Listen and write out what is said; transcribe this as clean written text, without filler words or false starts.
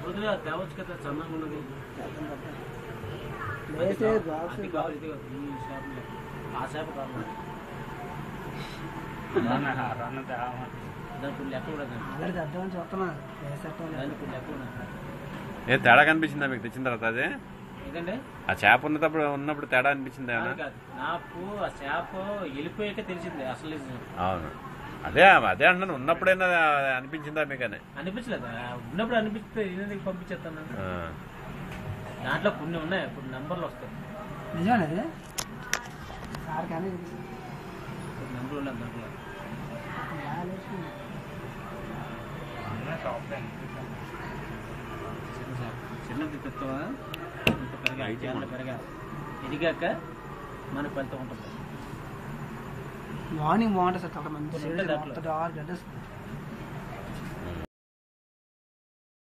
వదిలే తేవచ్చు కదా సన్నగా ఉన్నది ఆ చేప కావాలి ఏ తేడా కనిపించిందా మీకు తెచ్చిన తర్వాత అదే ఏంటంటే ఆ చేప ఉన్నప్పుడు తేడా అనిపించింది నాకు ఆ చేప వెళ్ళిపోయాక తెలిసింది అసలు అవును అదే అదే అంటున్నాను ఉన్నప్పుడైనా అనిపించిందా మీకు అని అనిపించలేదు ఉన్నప్పుడు అనిపిస్తే ఎందుకు పంపించేస్తాను దాంట్లో కొన్ని ఉన్నాయి ఇప్పుడు నెంబర్లు వస్తాయి నిజమేనా నెంబర్లు ఉన్నాయి దాంట్లో చిన్నది పెద్దవా ఇంత పెరగా ఎదిగాక మనకు ఫలితం ఉంటుంది మార్నింగ్ బాగుంటుంది సార్ మంచి 6 గంటలు